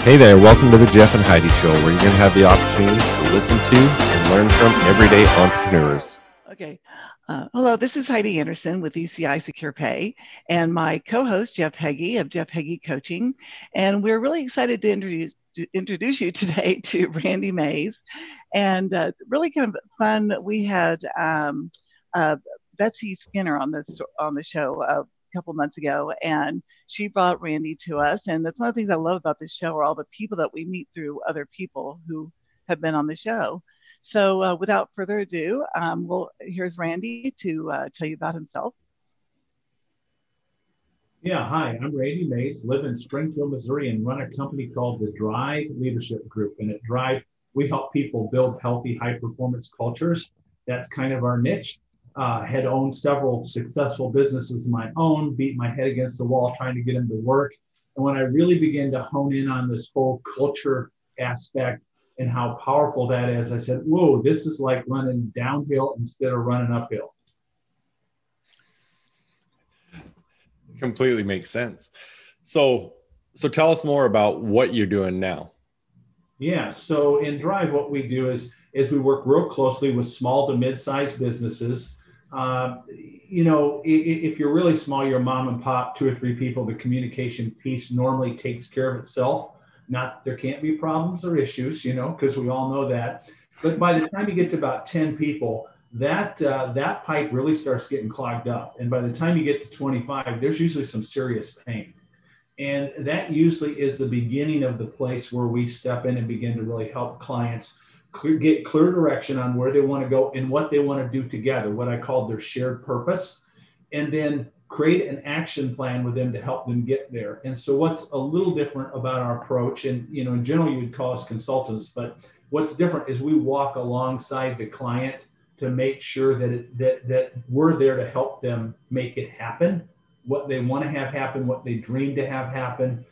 Hey there, welcome to the Jeff and Heidi Show, where you're going to have the opportunity to listen to and learn from everyday entrepreneurs. Okay. Hello, this is Heidi Anderson with ECI Secure Pay and my co-host, Jeff Heggie of Jeff Heggie Coaching. And we're really excited to introduce you today to Randy Mays. And really kind of fun, we had Betsy Skinner on the show a couple months ago, and she brought Randy to us. And that's one of the things I love about this show, are all the people that we meet through other people who have been on the show. So without further ado, here's Randy to tell you about himself. Yeah, hi, I'm Randy Mays, live in Springfield, Missouri, and run a company called the DRYVE Leadership Group. And at DRYVE, we help people build healthy, high-performance cultures. That's kind of our niche. Had owned several successful businesses of my own, beat my head against the wall trying to get them to work. And when I really began to hone in on this whole culture aspect and how powerful that is, I said, whoa, this is like running downhill instead of running uphill. Completely makes sense. So tell us more about what you're doing now. Yeah, so in DRYVE, what we do is we work real closely with small to mid-sized businesses. If you're really small, you're mom and pop, 2 or 3 people, the communication piece normally takes care of itself. Not that there can't be problems or issues, because we all know that. But by the time you get to about 10 people, that pipe really starts getting clogged up. And by the time you get to 25, there's usually some serious pain. And that usually is the beginning of the place where we step in and begin to really help clients get clear direction on where they want to go and what they want to do together, what I call their shared purpose, and then create an action plan with them to help them get there. And so what's a little different about our approach, and in general you would call us consultants, but what's different is we walk alongside the client to make sure that we're there to help them make it happen, what they want to have happen, what they dream to have happen.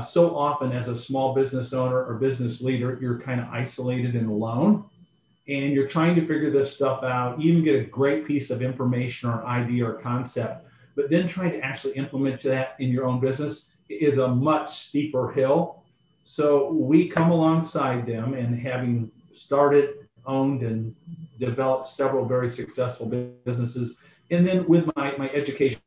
So often as a small business owner or business leader, you're kind of isolated and alone, and you're trying to figure this stuff out. You even get a great piece of information or idea or concept, but then trying to actually implement that in your own business is a much steeper hill. So we come alongside them, and having started, owned, and developed several very successful businesses. And then with my education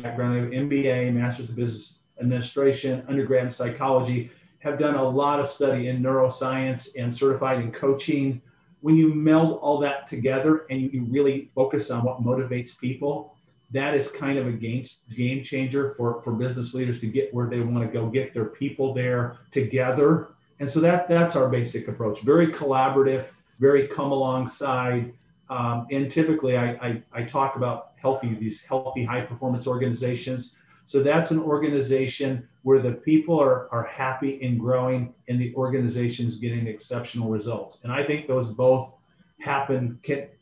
background, I have MBA, Master's of Business Administration, undergrad in psychology, have done a lot of study in neuroscience and certified in coaching. When you meld all that together and you really focus on what motivates people, that is kind of a game changer for business leaders to get where they want to go, get their people there together. And so that's our basic approach. Very collaborative, very come alongside. And typically I talk about these healthy high performance organizations. So that's an organization where the people are happy and growing, and the organization's getting exceptional results. And I think those both happen.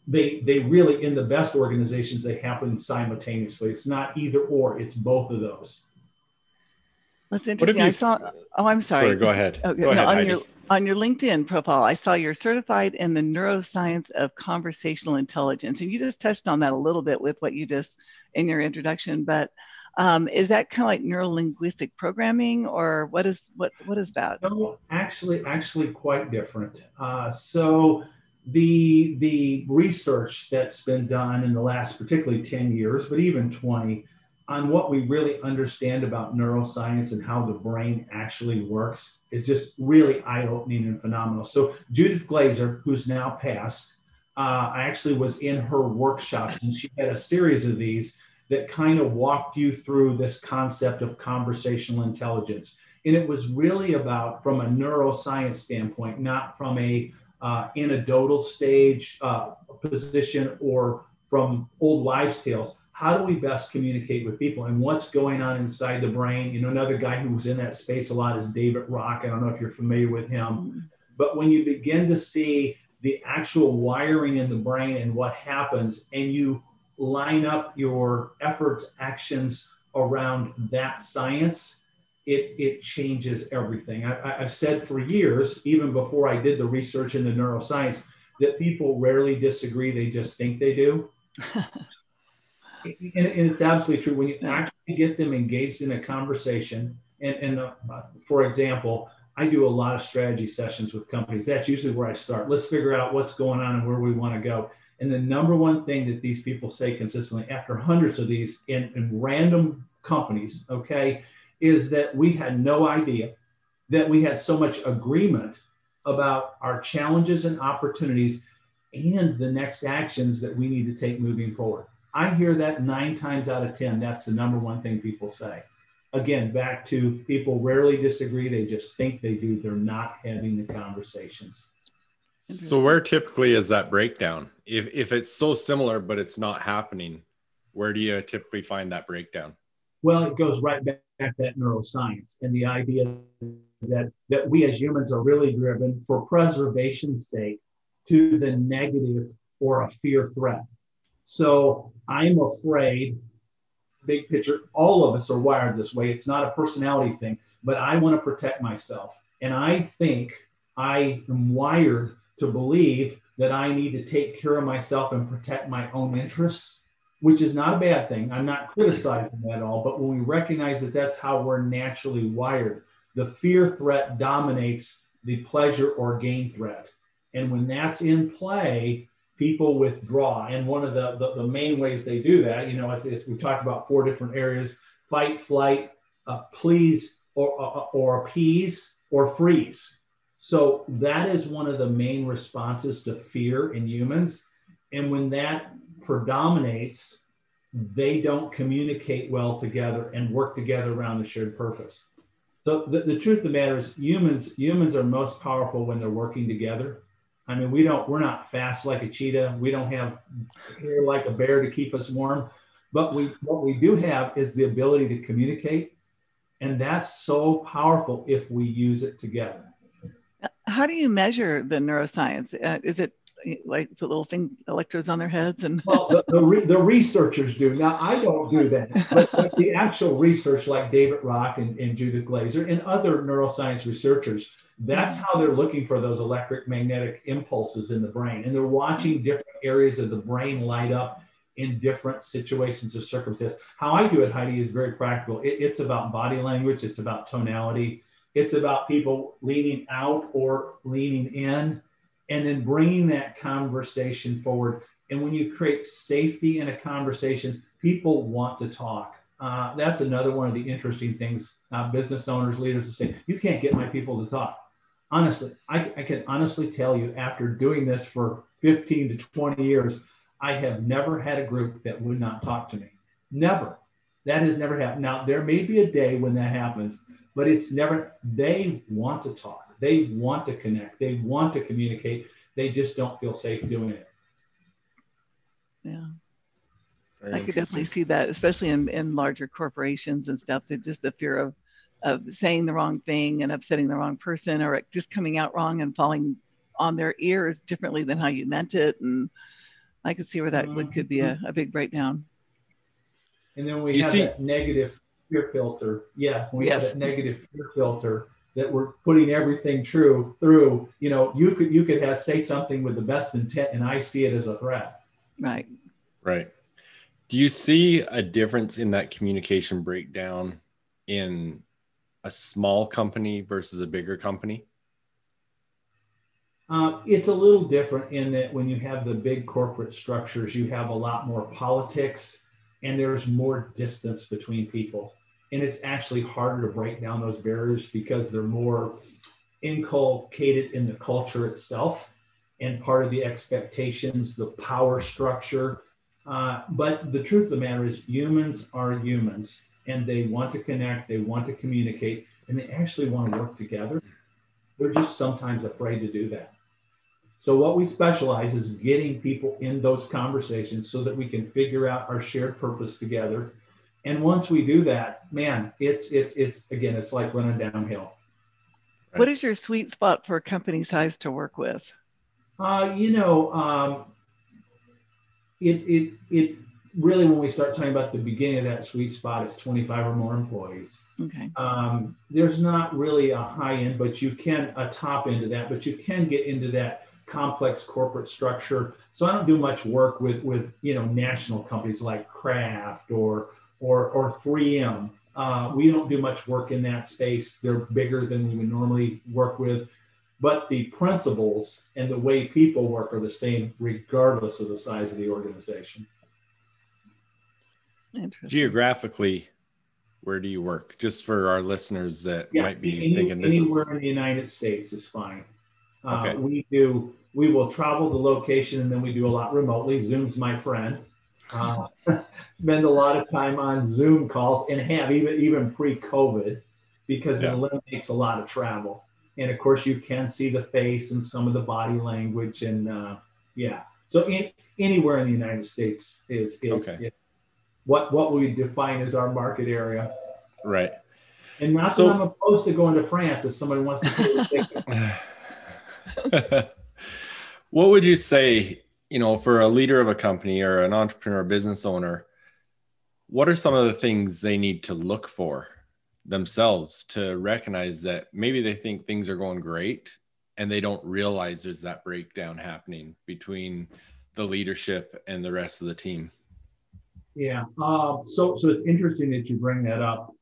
They really, in the best organizations, they happen simultaneously. It's not either or, it's both of those. That's interesting. I'm sorry. Sorry, go ahead. Okay. Go ahead, on your LinkedIn profile, I saw you're certified in the neuroscience of conversational intelligence. And you just touched on that a little bit with what you just in your introduction, but is that kind of like neuro-linguistic programming, or what is that? No, actually quite different. So the research that's been done in the last particularly 10 years, but even 20, on what we really understand about neuroscience and how the brain actually works is just really eye-opening and phenomenal. So Judith Glaser, who's now passed, I actually was in her workshops, and she had a series of these that kind of walked you through this concept of conversational intelligence. And it was really about, from a neuroscience standpoint, not from a anecdotal stage position or from old wives' tales. How do we best communicate with people, and what's going on inside the brain? Another guy who was in that space a lot is David Rock. I don't know if you're familiar with him, but when you begin to see the actual wiring in the brain and what happens, and you line up your efforts, actions around that science, it changes everything. I've said for years, even before I did the research into neuroscience, that people rarely disagree. They just think they do. And it's absolutely true. When you actually get them engaged in a conversation, and for example, I do a lot of strategy sessions with companies. That's usually where I start. Let's figure out what's going on and where we want to go. And the number one thing that these people say consistently after hundreds of these in random companies, okay, is that we had no idea that we had so much agreement about our challenges and opportunities and the next actions that we need to take moving forward. I hear that 9 times out of 10. That's the number one thing people say. Again, back to people rarely disagree. They just think they do. They're not having the conversations. So where typically is that breakdown? If it's so similar, but it's not happening, where do you typically find that breakdown? Well, it goes right back to that neuroscience and the idea that we as humans are really driven for preservation's sake to the negative or a fear threat. So I'm afraid, big picture, all of us are wired this way. It's not a personality thing, but I want to protect myself. And I think I am wired to believe that I need to take care of myself and protect my own interests, which is not a bad thing. I'm not criticizing that at all, but when we recognize that that's how we're naturally wired, the fear threat dominates the pleasure or gain threat. And when that's in play, people withdraw. And one of the main ways they do that, you know, is we talked about 4 different areas: fight, flight, please, or appease, or freeze. So that is one of the main responses to fear in humans. And when that predominates, they don't communicate well together and work together around a shared purpose. So the truth of the matter is humans are most powerful when they're working together. I mean, we're not fast like a cheetah. We don't have hair like a bear to keep us warm, but what we do have is the ability to communicate. And that's so powerful if we use it together. How do you measure the neuroscience? Is it like the little thing, electrodes on their heads? And well, the researchers do. Now, I don't do that, but the actual research, like David Rock and Judith Glaser and other neuroscience researchers, that's how they're looking for those electromagnetic impulses in the brain. And they're watching different areas of the brain light up in different situations or circumstances. How I do it, Heidi, is very practical. It's about body language. It's about tonality. It's about people leaning out or leaning in, and then bringing that conversation forward. And when you create safety in a conversation, people want to talk. That's another one of the interesting things business owners, leaders to say, you can't get my people to talk. Honestly, I can honestly tell you, after doing this for 15 to 20 years, I have never had a group that would not talk to me. Never. That has never happened. Now, there may be a day when that happens, but it's never. They want to talk. They want to connect. They want to communicate. They just don't feel safe doing it. Yeah. I could definitely see that, especially in larger corporations and stuff, that just the fear of saying the wrong thing and upsetting the wrong person, or it just coming out wrong and falling on their ears differently than how you meant it. And I could see where that could be a big breakdown. And then we have that negative fear filter. Yeah, we have that negative fear filter that we're putting everything through. You know, you could say something with the best intent, and I see it as a threat. Right. Right. Do you see a difference in that communication breakdown in a small company versus a bigger company? It's a little different in that when you have the big corporate structures, you have a lot more politics and there's more distance between people. And it's actually harder to break down those barriers because they're more inculcated in the culture itself and part of the expectations, the power structure. But the truth of the matter is humans are humans, and they want to connect, they want to communicate, and they actually want to work together. They're just sometimes afraid to do that. So what we specialize is getting people in those conversations so that we can figure out our shared purpose together. And once we do that, man, it's again, it's like running downhill. Right? What is your sweet spot for company size to work with? It really, when we start talking about the beginning of that sweet spot, it's 25 or more employees. Okay. There's not really a high end, but you can a top end of that, but you can get into that complex corporate structure. So I don't do much work with national companies like Kraft or 3M. We don't do much work in that space. They're bigger than we would normally work with, but the principles and the way people work are the same regardless of the size of the organization. Geographically, where do you work? Just for our listeners that might be thinking this anywhere in the United States is fine. Okay. We will travel the location, and then we do a lot remotely. Zoom's my friend. Spend a lot of time on Zoom calls, and have even pre-COVID, because it eliminates a lot of travel. And of course, you can see the face and some of the body language, and So anywhere in the United States is what we define as our market area. Right. And not that I'm opposed to going to France if somebody wants to go to What would you say, for a leader of a company or an entrepreneur, business owner, what are some of the things they need to look for themselves to recognize that maybe they think things are going great and they don't realize there's that breakdown happening between the leadership and the rest of the team? Yeah. So it's interesting that you bring that up.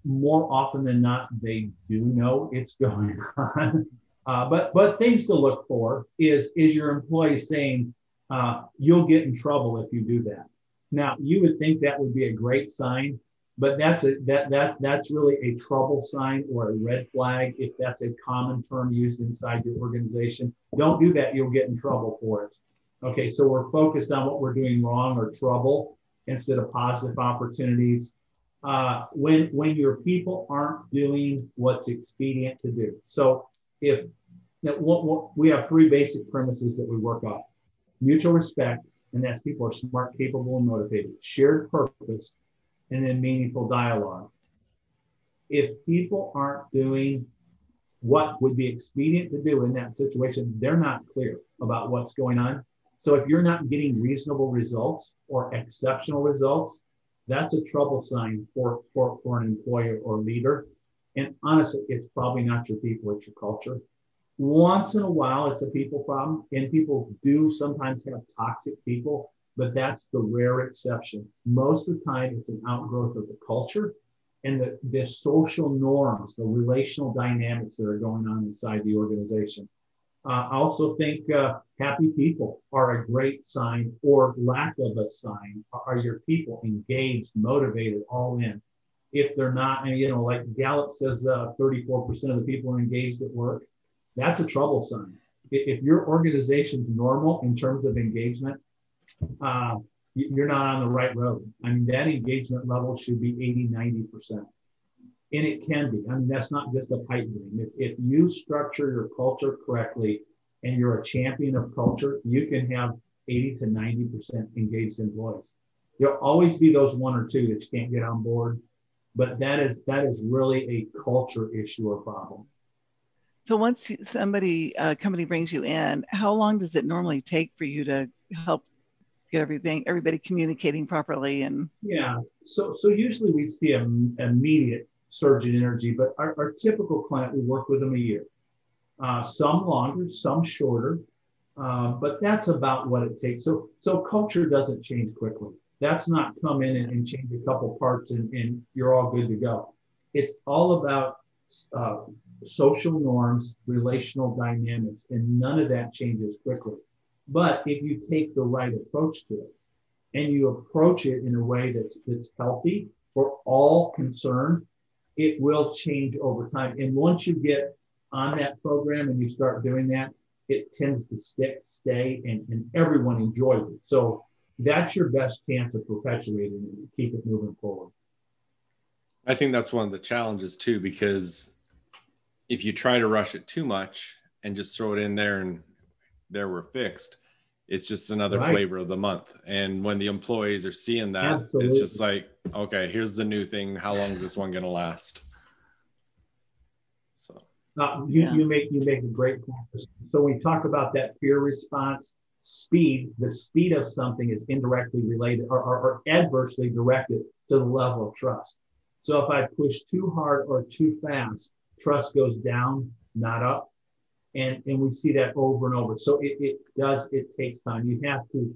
More often than not, they do know it's going on. But things to look for is your employee saying, you'll get in trouble if you do that. Now, you would think that would be a great sign, but that's really a trouble sign or a red flag if that's a common term used inside your organization. Don't do that, you'll get in trouble for it. Okay, so we're focused on what we're doing wrong or trouble instead of positive opportunities. When your people aren't doing what's expedient to do. So we have three basic premises that we work on: mutual respect, and that's people are smart, capable, and motivated; shared purpose, and then meaningful dialogue. If people aren't doing what would be expedient to do in that situation, they're not clear about what's going on. So if you're not getting reasonable results or exceptional results, that's a trouble sign for an employer or leader. And honestly, it's probably not your people, it's your culture. Once in a while, it's a people problem, and people do sometimes have toxic people, but that's the rare exception. Most of the time, it's an outgrowth of the culture and the social norms, the relational dynamics that are going on inside the organization. I also think happy people are a great sign, or lack of a sign. Are your people engaged, motivated, all in? If they're not, and like Gallup says, 34% of the people are engaged at work, that's a trouble sign. If your organization's normal in terms of engagement, you're not on the right road. I mean, that engagement level should be 80, 90%. And it can be. I mean, that's not just a pipe dream. If you structure your culture correctly and you're a champion of culture, you can have 80 to 90% engaged employees. There'll always be those one or two that you can't get on board, but that is really a culture issue or problem. So once somebody, company brings you in, how long does it normally take for you to help get everybody communicating properly? And so usually we see an immediate surge in energy, but our typical client, we work with them a year. Some longer, some shorter, but that's about what it takes. So culture doesn't change quickly. That's not come in and change a couple parts and you're all good to go. It's all about social norms, relational dynamics, and none of that changes quickly. But if you take the right approach to it and you approach it in a way that's healthy for all concerned, it will change over time. And once you get on that program and you start doing that, it tends to stay, and everyone enjoys it. So that's your best chance of perpetuating it and keep it moving forward. I think that's one of the challenges too, because if you try to rush it too much and just throw it in there and there we're fixed, it's just another flavor of the month. And when the employees are seeing that, It's just like, okay, here's the new thing. How long is this one going to last? So you make a great point. So when we talk about that fear response, the speed of something is indirectly related or adversely directed to the level of trust. So if I push too hard or too fast, trust goes down, not up. And we see that over and over. So it takes time. You have to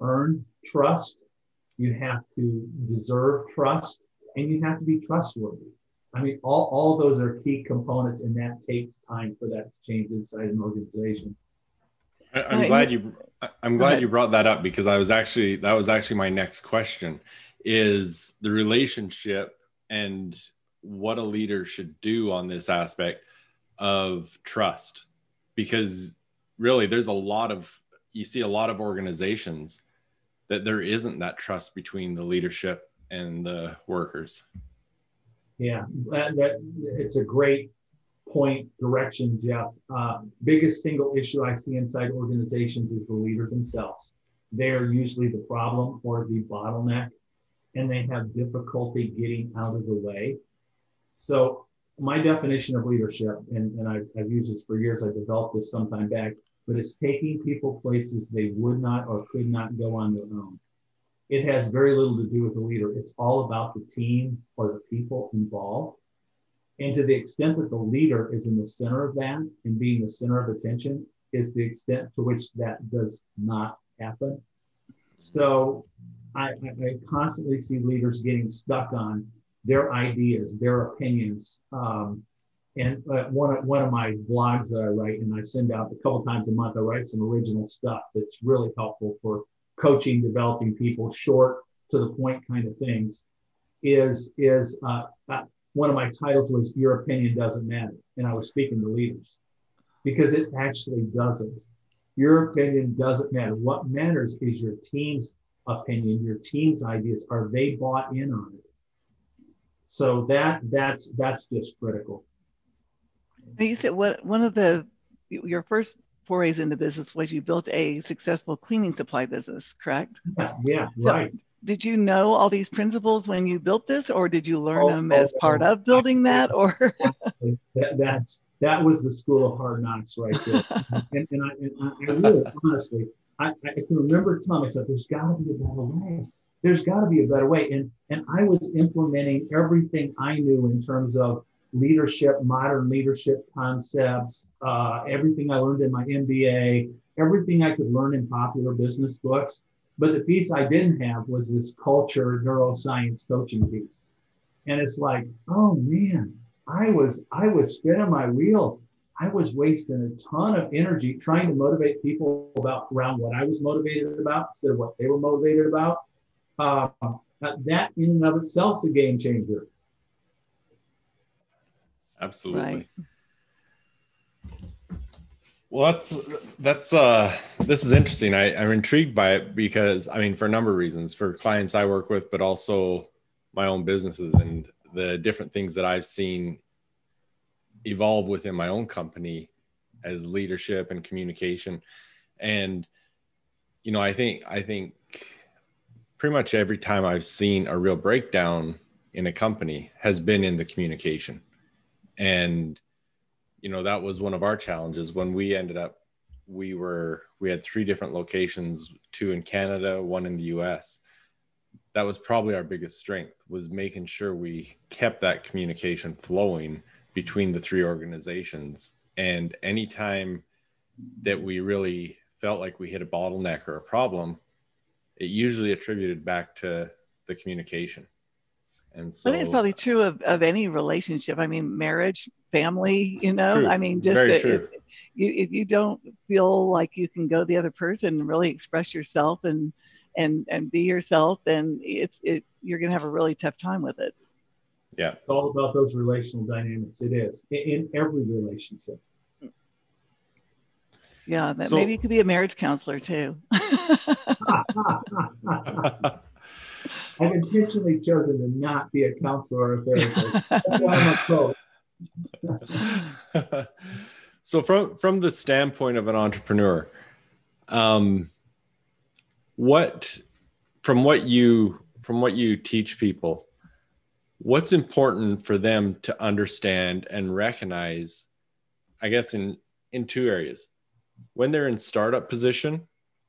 earn trust. You have to deserve trust. and you have to be trustworthy. I mean, all those are key components, and that takes time for that to change inside an organization. I'm glad you brought that up, because that was actually my next question, is the relationship and what a leader should do on this aspect of trust. Because really you see a lot of organizations that there isn't that trust between the leadership and the workers. Yeah, it's a great point, direction, Jeff. Biggest single issue I see inside organizations is the leader themselves. They're usually the problem or the bottleneck, and they have difficulty getting out of the way. So my definition of leadership, and I've used this for years, I developed this sometime back, but it's taking people places they would not or could not go on their own. It has very little to do with the leader. It's all about the team or the people involved. And to the extent that the leader is in the center of that and being the center of attention is the extent to which that does not happen. So I constantly see leaders getting stuck on their ideas, their opinions. And one of my blogs that I write, and I send out a couple times a month, I write some original stuff that's really helpful for coaching, developing people, short to the point kind of things, is one of my titles was "Your Opinion Doesn't Matter," and I was speaking to leaders, because it actually doesn't. Your opinion doesn't matter. What matters is your team's opinion, your team's ideas. Are they bought in on it? So that's just critical. You said one of your first forays into business was you built a successful cleaning supply business, correct? Yeah, so right. Did you know all these principles when you built this, or did you learn them as part of building that? Or that was the school of hard knocks right there. and I really, honestly, I can remember telling myself, there's got to be a better way. There's got to be a better way. And I was implementing everything I knew in terms of leadership, modern leadership concepts, everything I learned in my MBA, everything I could learn in popular business books. But the piece I didn't have was this culture, neuroscience coaching piece. And it's like, oh man, I was spinning my wheels. I was wasting a ton of energy trying to motivate people around what I was motivated about instead of what they were motivated about. That in and of itself is a game changer. Absolutely. Right. Well, this is interesting. I'm intrigued by it because, I mean, for a number of reasons, for clients I work with, but also my own businesses and the different things that I've seen evolve within my own company as leadership and communication. And, you know, I think pretty much every time I've seen a real breakdown in a company has been in the communication. And, you know, that was one of our challenges when we ended up, we had 3 different locations, 2 in Canada, 1 in the US. That was probably our biggest strength, was making sure we kept that communication flowing between the 3 organizations. And anytime that we really felt like we hit a bottleneck or a problem, it usually attributed back to the communication. And so I think it's probably true of any relationship. I mean, marriage, family, you know, true. I mean, just if you don't feel like you can go to the other person and really express yourself and be yourself, then you're going to have a really tough time with it. Yeah. It's all about those relational dynamics. It is in every relationship. Yeah. Maybe you could be a marriage counselor too. I've intentionally chosen to not be a counselor or a therapist. That's why I'm a coach. So from the standpoint of an entrepreneur, from what you teach people, what's important for them to understand and recognize, I guess in 2 areas, when they're in startup position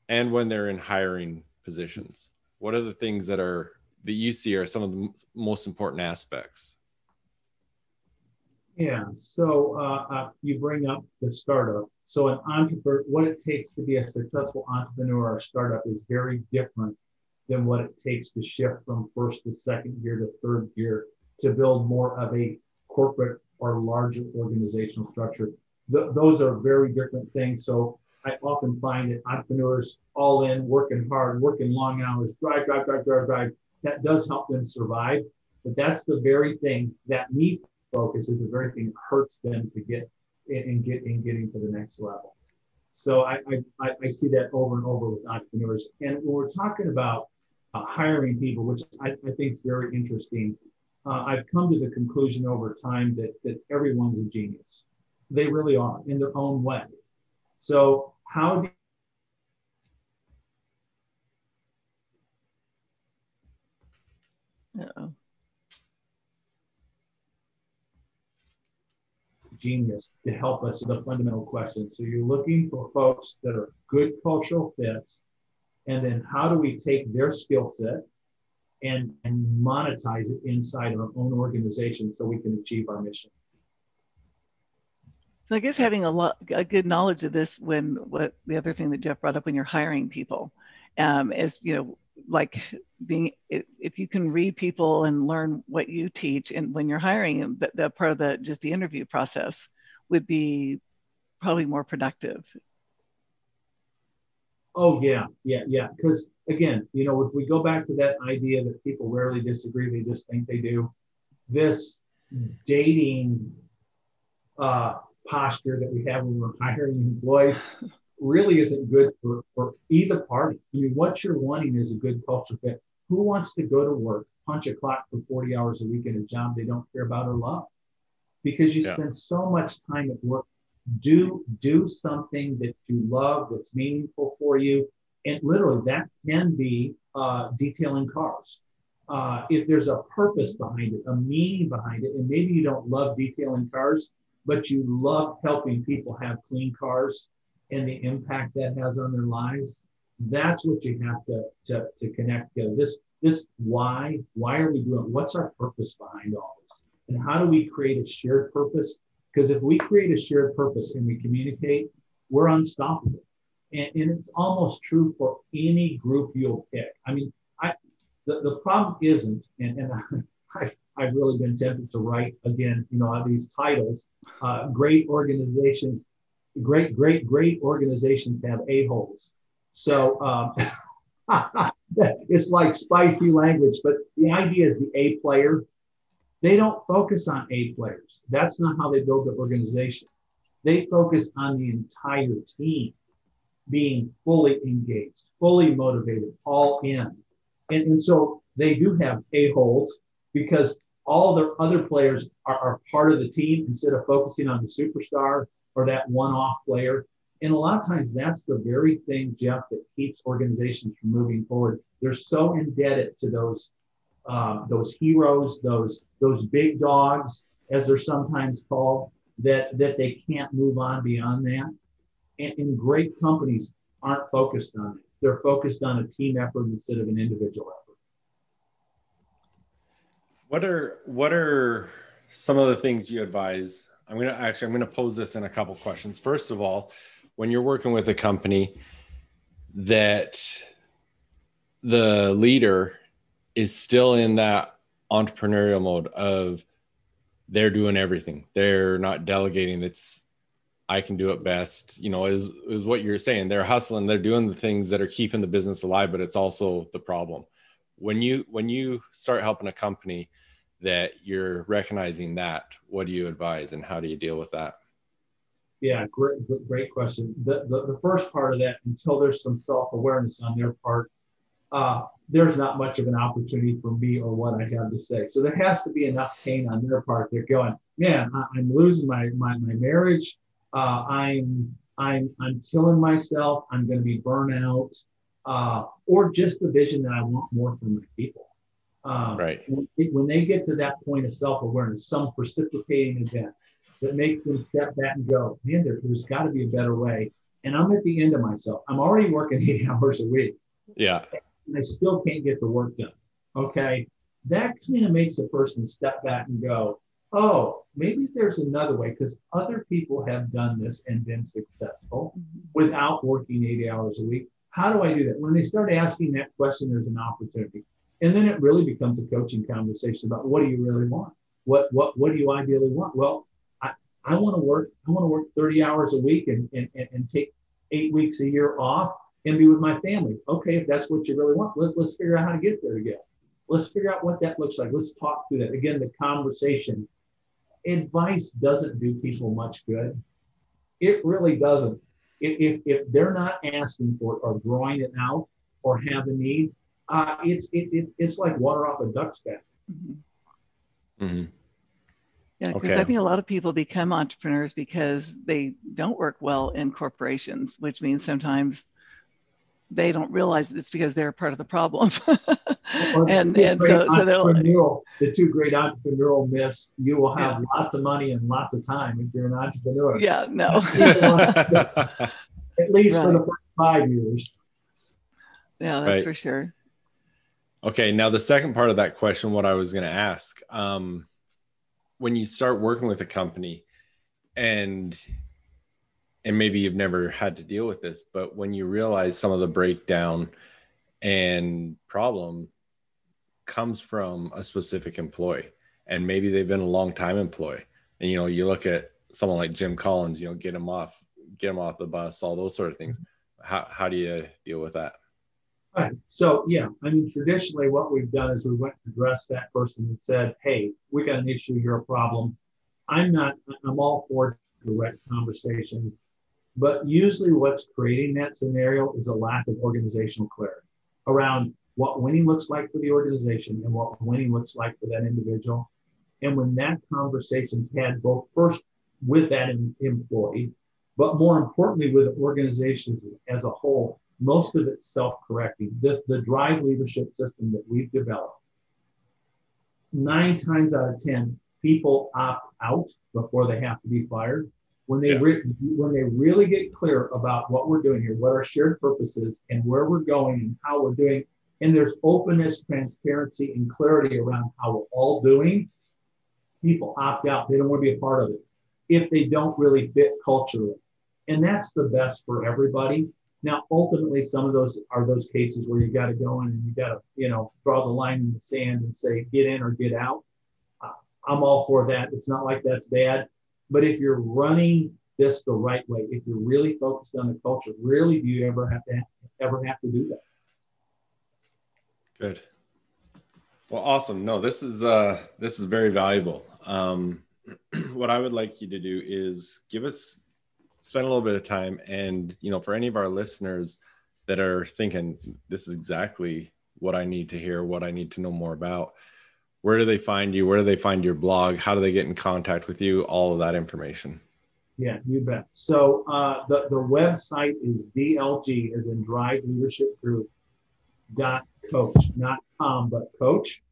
and when they're in hiring positions? What are the things that you see are some of the most important aspects? Yeah, so you bring up the startup. So an entrepreneur, what it takes to be a successful entrepreneur or startup is very different than what it takes to shift from first to second gear to third gear to build more of a corporate or larger organizational structure. Those are very different things. So I often find that entrepreneurs all in, working hard, working long hours, drive, that does help them survive. But that's the very thing that me focus is the very thing that hurts them to get getting to the next level. So I see that over and over with entrepreneurs. And when we're talking about hiring people, which I think is very interesting, I've come to the conclusion over time that everyone's a genius. They really are in their own way. So how do genius to help us with the fundamental questions? So you're looking for folks that are good cultural fits, and then how do we take their skill set and monetize it inside our own organization so we can achieve our mission? So I guess having a good knowledge of this, what the other thing that Jeff brought up when you're hiring people, is, you know, like if you can read people and learn what you teach, and when you're hiring, that part of just the interview process would be probably more productive. Oh yeah. Because again, you know, if we go back to that idea that people rarely disagree, they just think they do. This dating posture that we have when we're hiring employees really isn't good for either party. I mean, what you're wanting is a good culture fit. Who wants to go to work, punch a clock for 40 hours a week in a job they don't care about or love? Because you spend so much time at work. Do something that you love, that's meaningful for you. And literally that can be detailing cars. If there's a purpose behind it, a meaning behind it, and maybe you don't love detailing cars, but you love helping people have clean cars and the impact that has on their lives, that's what you have to connect together. This why are we doing it? What's our purpose behind all this? And how do we create a shared purpose? Because if we create a shared purpose and we communicate, we're unstoppable. And it's almost true for any group you'll pick. I mean, the problem isn't, and I've really been tempted to write again, you know, these titles. Great organizations have a-holes. So it's like spicy language, but the idea is the A player. They don't focus on A players. That's not how they build their organization. They focus on the entire team being fully engaged, fully motivated, all in. And so they do have A-holes because all their other players are part of the team instead of focusing on the superstar or that one-off player. And a lot of times that's the very thing, Jeff, that keeps organizations from moving forward. They're so indebted to those heroes, those big dogs, as they're sometimes called, that they can't move on beyond that. And great companies aren't focused on it. They're focused on a team effort instead of an individual effort. What are some of the things you advise? I'm going to pose this in a couple questions. First of all, when you're working with a company that the leader is still in that entrepreneurial mode of they're doing everything, they're not delegating, it's I can do it best, you know, is what you're saying. They're hustling, they're doing the things that are keeping the business alive, but it's also the problem. When you start helping a company that you're recognizing that, what do you advise and how do you deal with that? Yeah, great question. The first part of that, until there's some self-awareness on their part, there's not much of an opportunity for me or what I have to say. So there has to be enough pain on their part. They're going, man, I'm losing my marriage. I'm killing myself. I'm going to be burnt out, or just the vision that I want more from my people. Right. When they get to that point of self-awareness, some precipitating event that makes them step back and go, man, there's got to be a better way. And I'm at the end of myself. I'm already working 8 hours a week. Yeah. And I still can't get the work done. Okay. That kind of makes a person step back and go, oh, maybe there's another way, because other people have done this and been successful without working 80 hours a week. How do I do that? When they start asking that question, there's an opportunity. And then it really becomes a coaching conversation about what do you really want? What do you ideally want? Well, I want to work 30 hours a week and take 8 weeks a year off and be with my family. Okay, if that's what you really want, let's figure out how to get there together. Let's figure out what that looks like. Let's talk through that. Again, the conversation. Advice doesn't do people much good. It really doesn't. If they're not asking for it or drawing it out or have a need, it's like water off a duck's back. Mm-hmm. Mm-hmm. Yeah, because I think a lot of people become entrepreneurs because they don't work well in corporations, which means sometimes they don't realize it's because they're part of the problem. and so the two great entrepreneurial myths: you will have lots of money and lots of time if you're an entrepreneur. Yeah, no. At least for the first 5 years. Yeah, that's for sure. Okay, now the second part of that question, what I was going to ask, when you start working with a company and maybe you've never had to deal with this, but when you realize some of the breakdown and problem comes from a specific employee, and maybe they've been a long time employee, and, you know, you look at someone like Jim Collins, you know, get him off the bus, all those sort of things. How do you deal with that? Right. So, yeah, I mean, traditionally what we've done is we went and addressed that person and said, hey, we got an issue, you're a problem. I'm all for direct conversations, but usually what's creating that scenario is a lack of organizational clarity around what winning looks like for the organization and what winning looks like for that individual. And when that conversation's had both first with that employee, but more importantly with organizations as a whole, most of it's self-correcting. The DRYVE leadership system that we've developed, 9 times out of 10, people opt out before they have to be fired. When they really get clear about what we're doing here, what our shared purpose is, and where we're going and how we're doing, and there's openness, transparency, and clarity around how we're all doing, people opt out. They don't want to be a part of it if they don't really fit culturally. And that's the best for everybody. Now, ultimately, some of those are those cases where you got to go in and you got to, draw the line in the sand and say, get in or get out. I'm all for that. It's not like that's bad. But if you're running this the right way, if you're really focused on the culture, really do you ever have to do that? Good. Well, awesome. No, this is very valuable. What I would like you to do is spend a little bit of time, and, for any of our listeners that are thinking, this is exactly what I need to hear, what I need to know more about, where do they find you? Where do they find your blog? How do they get in contact with you? All of that information. Yeah, you bet. So the website is DLG, as in DRYVE Leadership Group, .coach, not com, but coach.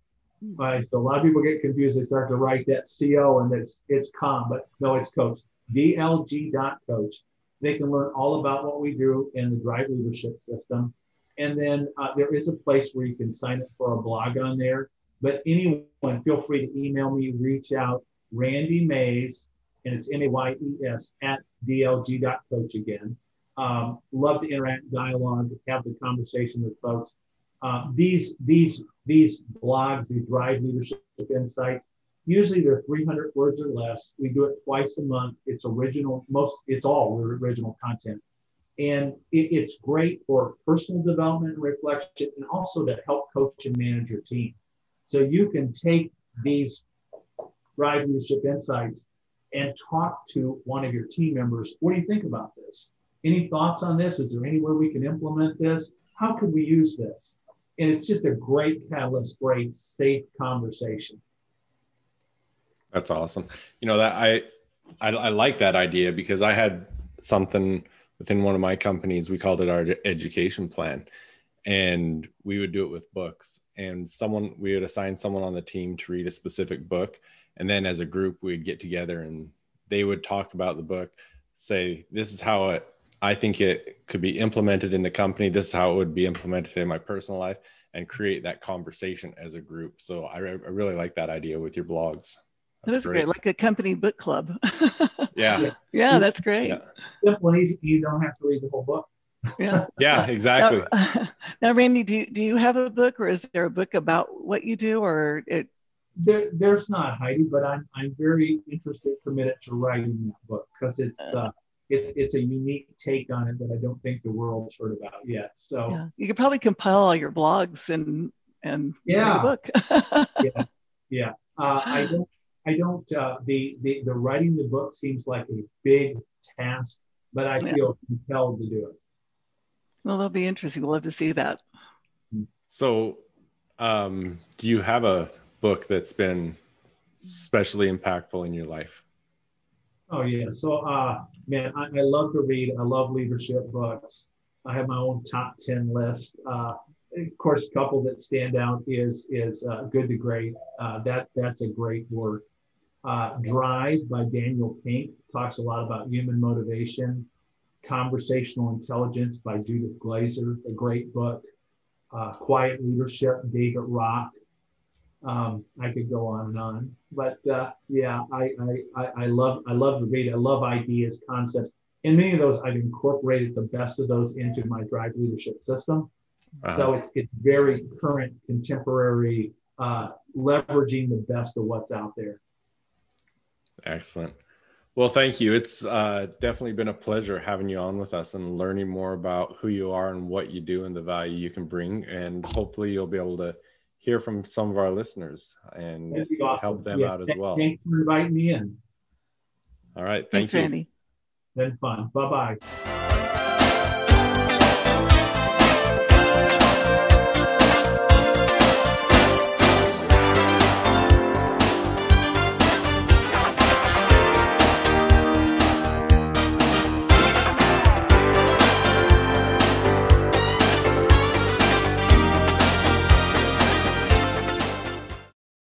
So a lot of people get confused. They start to write that CO and it's com, but no, it's coach. DLG.coach. They can learn all about what we do in the DRYVE leadership system. And then there is a place where you can sign up for a blog on there. But anyone, feel free to email me, reach out, Randy Mays, and it's MAYES @DLG.coach again. Love to interact, dialogue, have the conversation with folks. These blogs, these DRYVE Leadership Insights, usually they're 300 words or less. We do it twice a month. It's original. It's all original content. And it's great for personal development and reflection, and also to help coach and manage your team. So you can take these DRYVE Leadership Insights and talk to one of your team members. What do you think about this? Any thoughts on this? Is there any way we can implement this? How could we use this? And it's just a great catalyst for a safe conversation. That's awesome. That I like that idea, because I had something within one of my companies. We called it our education plan, and we would do it with books, and we would assign someone on the team to read a specific book. And then as a group, we'd get together and they would talk about the book, say, this is how I think it could be implemented in the company. This is how it would be implemented in my personal life, and create that conversation as a group. So I really like that idea with your blogs. That's great. Like a company book club. Yeah. Yeah, that's great. Yeah. Simple and easy. You don't have to read the whole book. Yeah. Yeah, exactly. Now, Randy, do you have a book, or is there a book about what you do, or it? There's not, Heidi, but I'm very interested, committed to writing that book because it's a unique take on it that I don't think the world's heard about yet. So yeah, you could probably compile all your blogs and write a yeah, book. yeah. The writing the book seems like a big task, but I Yeah. feel compelled to do it. Well, that'll be interesting. We'll love to see that. So, do you have a book that's been especially impactful in your life? Oh yeah. So man, I love to read. I love leadership books. I have my own top 10 list. Of course, a couple that stand out is Good to Great. That's a great work. Drive by Daniel Pink talks a lot about human motivation. Conversational Intelligence by Judith Glaser, a great book. Quiet Leadership, David Rock. I could go on and on, but yeah, I love to read. I love ideas, concepts, and many of those I've incorporated the best of those into my DRYVE leadership system. So it's very current, contemporary, leveraging the best of what's out there. Excellent. Well, thank you. It's definitely been a pleasure having you on with us and learning more about who you are and what you do and the value you can bring. And hopefully you'll be able to hear from some of our listeners and help them out as well. Thanks for inviting me in. All right. Thanks, Thank you. Randy. Been fun. Bye-bye.